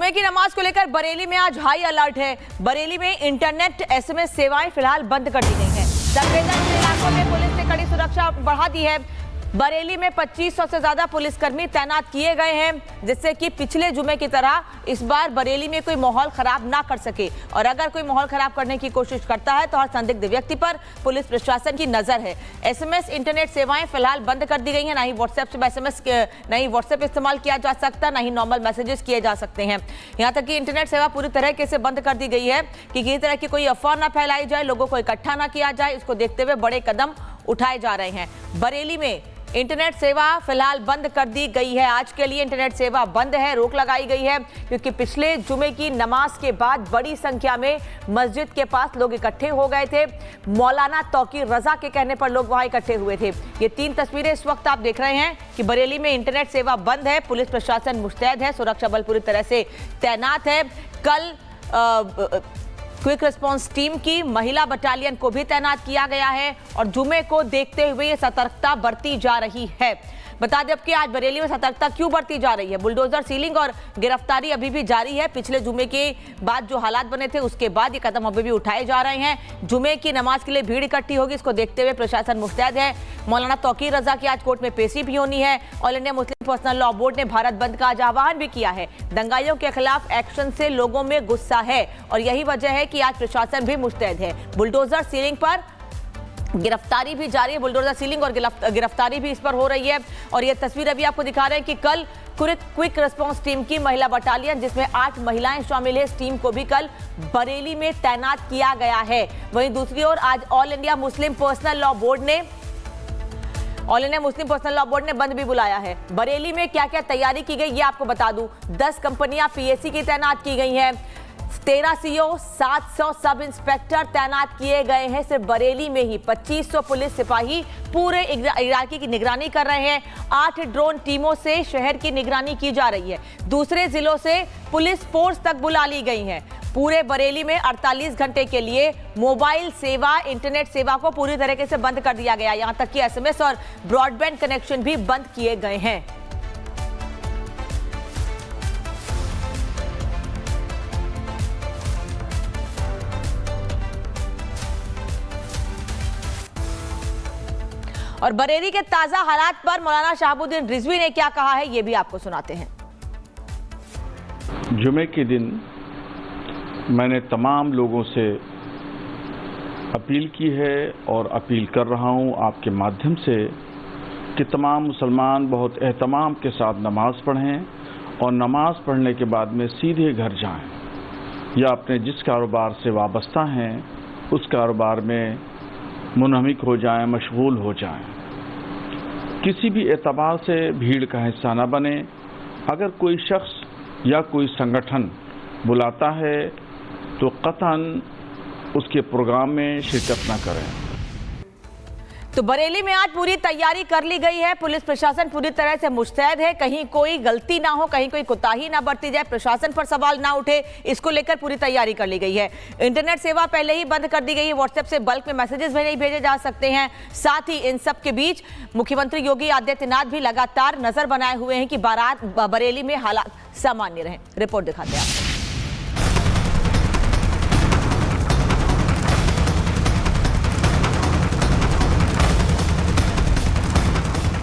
जुमे की नमाज को लेकर बरेली में आज हाई अलर्ट है। बरेली में इंटरनेट एसएमएस सेवाएं फिलहाल बंद कर दी गई हैं। संवेदनशील इलाकों में पुलिस ने कड़ी सुरक्षा बढ़ा दी है। बरेली में 2500 से ज्यादा पुलिसकर्मी तैनात किए गए हैं, जिससे कि पिछले जुमे की तरह इस बार बरेली में कोई माहौल खराब ना कर सके। और अगर कोई माहौल खराब करने की कोशिश करता है तो हर संदिग्ध व्यक्ति पर पुलिस प्रशासन की नजर है। एसएमएस इंटरनेट सेवाएं फिलहाल बंद कर दी गई हैं। ना ही व्हाट्सएप इस्तेमाल किया जा सकता, ना ही नॉर्मल मैसेजेस किए जा सकते हैं। यहाँ तक कि इंटरनेट सेवा पूरी तरह से बंद कर दी गई है कि किसी तरह की कोई अफवाह ना फैलाई जाए, लोगों को इकट्ठा ना किया जाए। इसको देखते हुए बड़े कदम उठाए जा रहे हैं। बरेली में इंटरनेट सेवा फिलहाल बंद कर दी गई है। आज के लिए इंटरनेट सेवा बंद है, रोक लगाई गई है, क्योंकि पिछले जुमे की नमाज के बाद बड़ी संख्या में मस्जिद के पास लोग इकट्ठे हो गए थे। मौलाना तौकीर रजा के कहने पर लोग वहां इकट्ठे हुए थे। ये 3 तस्वीरें इस वक्त आप देख रहे हैं कि बरेली में इंटरनेट सेवा बंद है। पुलिस प्रशासन मुस्तैद है, सुरक्षा बल पूरी तरह से तैनात है। कल क्विक रिस्पांस टीम की महिला बटालियन को भी तैनात किया गया है और जुमे को देखते हुए ये सतर्कता बरती जा रही है। बता दें कि आज बरेली में सतर्कता क्यों बरती जा रही है। बुलडोजर सीलिंग और गिरफ्तारी अभी भी जारी है। पिछले जुमे के बाद जो हालात बने थे उसके बाद ये कदम अभी भी उठाए जा रहे हैं। जुमे की नमाज के लिए भीड़ इकट्ठी होगी, इसको देखते हुए प्रशासन मुस्तैद है। मौलाना तौकीर रजा की आज कोर्ट में पेशी भी होनी है। All India Muslim personal law board ने भारत बंद का आज आह्वान भी किया है। दंगाइयों के खिलाफ एक्शन से लोगों में गुस्सा है और यही वजह है कि आज प्रशासन भी मुस्तैद है। बुलडोजर सीलिंग पर गिरफ्तारी भी जारी है। बुलडोजर सीलिंग और गिरफ्तारी भी इस पर हो रही है। और ये तस्वीर अभी आपको दिखा रहे हैं कि कल क्विक रिस्पांस टीम की महिला बटालियन, जिसमें 8 महिलाएं शामिल है, इस टीम को भी कल बरेली में तैनात किया गया है। वहीं दूसरी ओर आज all India Muslim personal law board ने बंद भी बुलाया है। बरेली में क्या क्या तैयारी की गई ये आपको बता दूं। 10 कंपनियां पीएसी की तैनात की गई हैं। 13 सीओ, 700 सब इंस्पेक्टर तैनात किए गए हैं। सिर्फ बरेली में ही 2500 पुलिस सिपाही पूरे इलाके की निगरानी कर रहे हैं। 8 ड्रोन टीमों से शहर की निगरानी की जा रही है। दूसरे जिलों से पुलिस फोर्स तक बुला ली गई है। पूरे बरेली में 48 घंटे के लिए मोबाइल सेवा, इंटरनेट सेवा को पूरी तरीके से बंद कर दिया गया। यहां तक कि एसएमएस और ब्रॉडबैंड कनेक्शन भी बंद किए गए हैं। और बरेली के ताजा हालात पर मौलाना शहाबुद्दीन रिजवी ने क्या कहा है, ये भी आपको सुनाते हैं। जुमे के दिन मैंने तमाम लोगों से अपील की है और अपील कर रहा हूं आपके माध्यम से कि तमाम मुसलमान बहुत एहतमाम के साथ नमाज पढ़ें और नमाज पढ़ने के बाद में सीधे घर जाएं या अपने जिस कारोबार से वाबस्ता हैं उस कारोबार में मुनहमिक हो जाएं, मशगूल हो जाएं। किसी भी एतबार से भीड़ का हिस्सा न बने। अगर कोई शख्स या कोई संगठन बुलाता है तो कतन उसके प्रोग्राम में शिरकत न करें। तो बरेली में आज पूरी तैयारी कर ली गई है। पुलिस प्रशासन पूरी तरह से मुस्तैद है। कहीं कोई गलती ना हो, कहीं कोई कोताही ना बरती जाए, प्रशासन पर सवाल ना उठे, इसको लेकर पूरी तैयारी कर ली गई है। इंटरनेट सेवा पहले ही बंद कर दी गई है। व्हाट्सएप से बल्क में मैसेजेस भी नहीं भेजे जा सकते हैं। साथ ही इन सब के बीच मुख्यमंत्री योगी आदित्यनाथ भी लगातार नजर बनाए हुए हैं कि बरेली में हालात सामान्य रहे। रिपोर्ट दिखाते हैं आपको।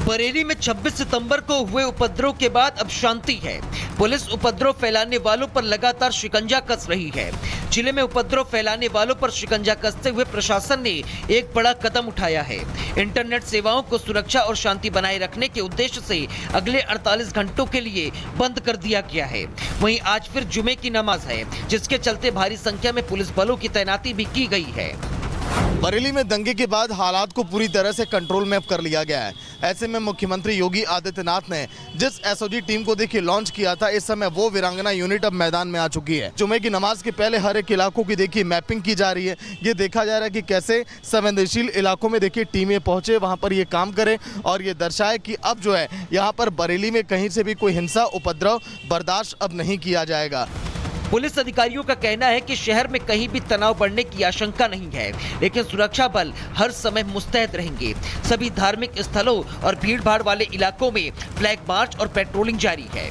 बरेली में 26 सितंबर को हुए उपद्रव के बाद अब शांति है। पुलिस उपद्रव फैलाने वालों पर लगातार शिकंजा कस रही है। जिले में उपद्रव फैलाने वालों पर शिकंजा कसते हुए प्रशासन ने एक बड़ा कदम उठाया है। इंटरनेट सेवाओं को सुरक्षा और शांति बनाए रखने के उद्देश्य से अगले 48 घंटों के लिए बंद कर दिया गया है। वहीं आज फिर जुमे की नमाज है, जिसके चलते भारी संख्या में पुलिस बलों की तैनाती भी की गई है। बरेली में दंगे के बाद हालात को पूरी तरह से कंट्रोल में अब कर लिया गया है। ऐसे में मुख्यमंत्री योगी आदित्यनाथ ने जिस एसओजी टीम को देखिए लॉन्च किया था, इस समय वो वीरांगना यूनिट अब मैदान में आ चुकी है। जुमे की नमाज के पहले हर एक इलाकों की देखिए मैपिंग की जा रही है। ये देखा जा रहा है कि कैसे संवेदनशील इलाकों में देखिए टीमें पहुंचे, वहां पर ये काम करें और ये दर्शाए कि अब जो है यहाँ पर बरेली में कहीं से भी कोई हिंसा उपद्रव बर्दाश्त अब नहीं किया जाएगा। पुलिस अधिकारियों का कहना है कि शहर में कहीं भी तनाव बढ़ने की आशंका नहीं है, लेकिन सुरक्षा बल हर समय मुस्तैद रहेंगे। सभी धार्मिक स्थलों और भीड़ भाड़ वाले इलाकों में फ्लैग मार्च और पेट्रोलिंग जारी है।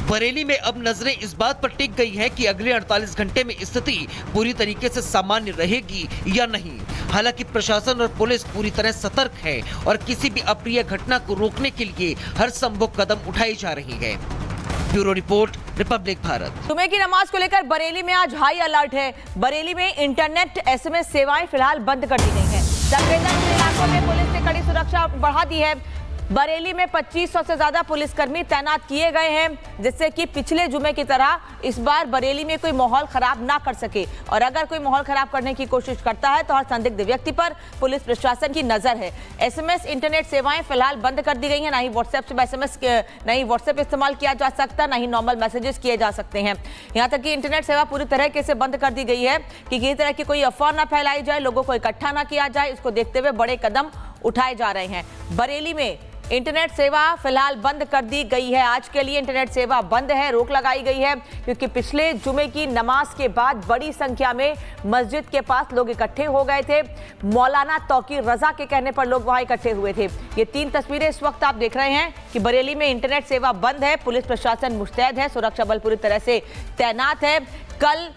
बरेली में अब नजरें इस बात पर टिक गई है कि अगले 48 घंटे में स्थिति पूरी तरीके से सामान्य रहेगी या नहीं। हालांकि प्रशासन और पुलिस पूरी तरह सतर्क है और किसी भी अप्रिय घटना को रोकने के लिए हर संभव कदम उठाई जा रही है। Bureau report, Republic Bharat. जुमे की नमाज को लेकर बरेली में आज हाई अलर्ट है। बरेली में इंटरनेट एसएमएस सेवाएं फिलहाल बंद कर दी गई हैं। संवेदनशील इलाकों में पुलिस ने कड़ी सुरक्षा बढ़ा दी है। बरेली में 2500 से ज्यादा पुलिसकर्मी तैनात किए गए हैं, जिससे कि पिछले जुमे की तरह इस बार बरेली में कोई माहौल खराब ना कर सके। और अगर कोई माहौल खराब करने की कोशिश करता है तो हर संदिग्ध व्यक्ति पर पुलिस प्रशासन की नजर है। एसएमएस इंटरनेट सेवाएं फिलहाल बंद कर दी गई हैं। ना ही व्हाट्सएप इस्तेमाल किया जा सकता, ना ही नॉर्मल मैसेजेस किए जा सकते हैं। यहाँ तक कि इंटरनेट सेवा पूरी तरह से बंद कर दी गई है कि किसी तरह की कोई अफवाह ना फैलाई जाए, लोगों को इकट्ठा ना किया जाए। इसको देखते हुए बड़े कदम उठाए जा रहे हैं। बरेली में इंटरनेट सेवा फिलहाल बंद कर दी गई है। आज के लिए इंटरनेट सेवा बंद है, रोक लगाई गई है, क्योंकि पिछले जुमे की नमाज के बाद बड़ी संख्या में मस्जिद के पास लोग इकट्ठे हो गए थे। मौलाना तौकीर रजा के कहने पर लोग वहां इकट्ठे हुए थे। ये 3 तस्वीरें इस वक्त आप देख रहे हैं कि बरेली में इंटरनेट सेवा बंद है। पुलिस प्रशासन मुस्तैद है, सुरक्षा बल पूरी तरह से तैनात है। कल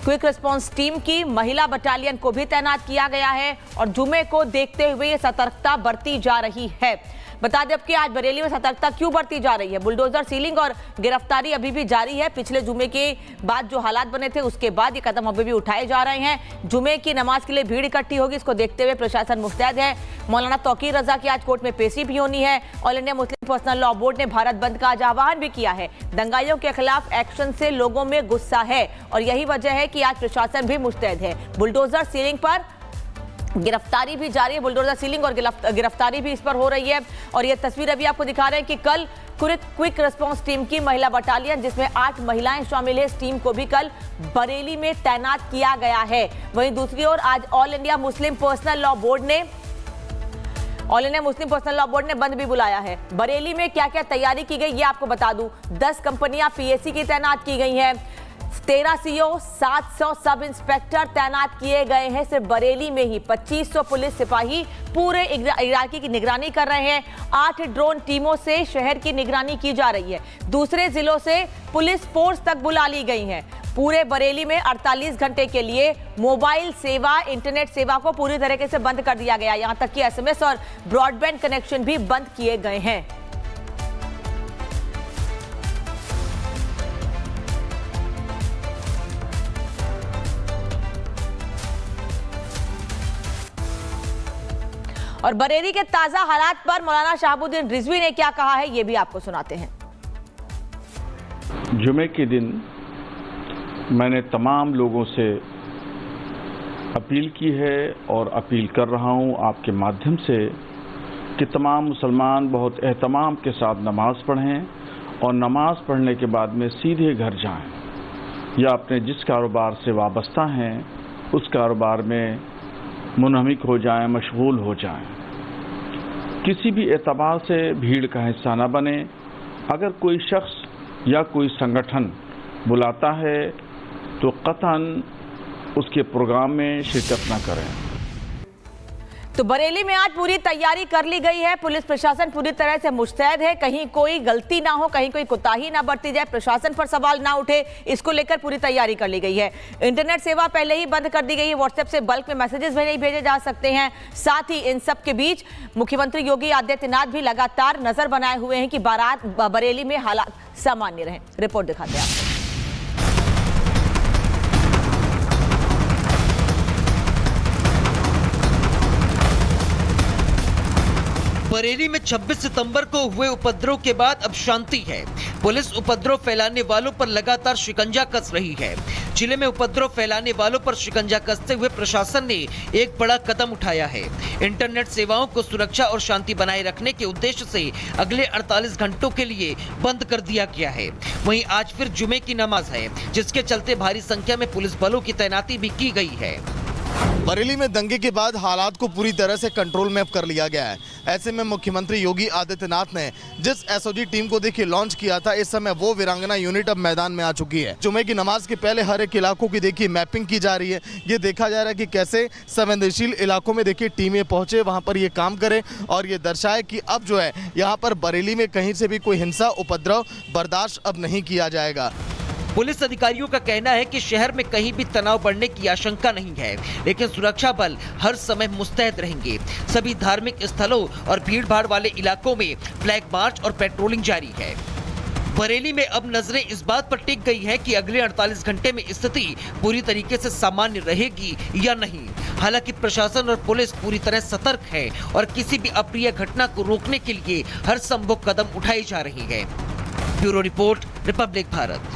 क्विक रिस्पांस टीम की महिला बटालियन को भी तैनात किया गया है और जुमे को देखते हुए ये सतर्कता बरती जा रही है। बता दें कि आज बरेली में सतर्कता क्यों बरती जा रही है। बुलडोजर सीलिंग और गिरफ्तारी अभी भी जारी है। पिछले जुमे के बाद जो हालात बने थे उसके बाद ये कदम अभी भी उठाए जा रहे हैं। जुमे की नमाज के लिए भीड़ इकट्ठी होगी, इसको देखते हुए प्रशासन मुस्तैद है। मौलाना तौकीर रजा की आज कोर्ट में पेशी भी होनी है। All India Muslim personal law board ने भारत बंद का आज आह्वान भी किया है। दंगाइयों के खिलाफ एक्शन से लोगों में गुस्सा है और यही वजह है कि आज प्रशासन भी मुस्तैद है। बुलडोजर सीलिंग पर गिरफ्तारी भी जारी है। बुलडोजर सीलिंग और गिरफ्तारी भी इस पर हो रही है। और ये तस्वीर अभी आपको दिखा रहे हैं कि कल क्विक रिस्पांस टीम की महिला बटालियन, जिसमें 8 महिलाएं शामिल है, इस टीम को भी कल बरेली में तैनात किया गया है। वहीं दूसरी ओर आज all India Muslim personal law board ने बंद भी बुलाया है। बरेली में क्या क्या तैयारी की गई ये आपको बता दूं। 10 कंपनियां पीएसी की तैनात की गई हैं। 13 सीओ, 700 सब इंस्पेक्टर तैनात किए गए हैं। सिर्फ बरेली में ही 2500 पुलिस सिपाही पूरे इलाके की निगरानी कर रहे हैं। 8 ड्रोन टीमों से शहर की निगरानी की जा रही है। दूसरे जिलों से पुलिस फोर्स तक बुला ली गई है। पूरे बरेली में 48 घंटे के लिए मोबाइल सेवा, इंटरनेट सेवा को पूरी तरीके से बंद कर दिया गया। यहां तक कि एसएमएस और ब्रॉडबैंड कनेक्शन भी बंद किए गए हैं। और बरेली के ताजा हालात पर मौलाना शहाबुद्दीन रिजवी ने क्या कहा है ये भी आपको सुनाते हैं। जुमे के दिन मैंने तमाम लोगों से अपील की है और अपील कर रहा हूं आपके माध्यम से कि तमाम मुसलमान बहुत एहतमाम के साथ नमाज पढ़ें और नमाज पढ़ने के बाद में सीधे घर जाएं या अपने जिस कारोबार से वाबस्ता हैं उस कारोबार में मुनहमिक हो जाएं, मशगूल हो जाएं। किसी भी एतबार से भीड़ का हिस्सा न बने। अगर कोई शख्स या कोई संगठन बुलाता है तो कतन उसके प्रोग्राम में शिरकत न करें। तो बरेली में आज पूरी तैयारी कर ली गई है। पुलिस प्रशासन पूरी तरह से मुस्तैद है। कहीं कोई गलती ना हो, कहीं कोई कोताही ना बरती जाए, प्रशासन पर सवाल ना उठे, इसको लेकर पूरी तैयारी कर ली गई है। इंटरनेट सेवा पहले ही बंद कर दी गई है। व्हाट्सएप से बल्क में मैसेजेस भी नहीं भेजे जा सकते हैं। साथ ही इन सब के बीच मुख्यमंत्री योगी आदित्यनाथ भी लगातार नजर बनाए हुए हैं कि बरेली में हालात सामान्य रहे। रिपोर्ट दिखाते हैं आपको। बरेली में 26 सितंबर को हुए उपद्रव के बाद अब शांति है। पुलिस उपद्रव फैलाने वालों पर लगातार शिकंजा कस रही है। जिले में उपद्रव फैलाने वालों पर शिकंजा कसते हुए प्रशासन ने एक बड़ा कदम उठाया है। इंटरनेट सेवाओं को सुरक्षा और शांति बनाए रखने के उद्देश्य से अगले 48 घंटों के लिए बंद कर दिया गया है। वहीं आज फिर जुमे की नमाज है, जिसके चलते भारी संख्या में पुलिस बलों की तैनाती भी की गई है। बरेली में दंगे के बाद हालात को पूरी तरह से कंट्रोल में कर लिया गया है। ऐसे में मुख्यमंत्री योगी आदित्यनाथ ने जिस एसओजी टीम को देखिए लॉन्च किया था, इस समय वो वीरांगना यूनिट अब मैदान में आ चुकी है। जुमे की नमाज के पहले हर एक इलाकों की देखिए मैपिंग की जा रही है। ये देखा जा रहा है कि कैसे संवेदनशील इलाकों में देखिए टीमें पहुंचे, वहां पर ये काम करें और ये दर्शाए कि अब जो है यहाँ पर बरेली में कहीं से भी कोई हिंसा उपद्रव बर्दाश्त अब नहीं किया जाएगा। पुलिस अधिकारियों का कहना है कि शहर में कहीं भी तनाव बढ़ने की आशंका नहीं है, लेकिन सुरक्षा बल हर समय मुस्तैद रहेंगे। सभी धार्मिक स्थलों और भीड़भाड़ वाले इलाकों में फ्लैग मार्च और पेट्रोलिंग जारी है। बरेली में अब नजरें इस बात पर टिक गई है कि अगले 48 घंटे में स्थिति पूरी तरीके से सामान्य रहेगी या नहीं। हालांकि प्रशासन और पुलिस पूरी तरह सतर्क है और किसी भी अप्रिय घटना को रोकने के लिए हर संभव कदम उठाई जा रही है। Bureau report, Republic Bharat.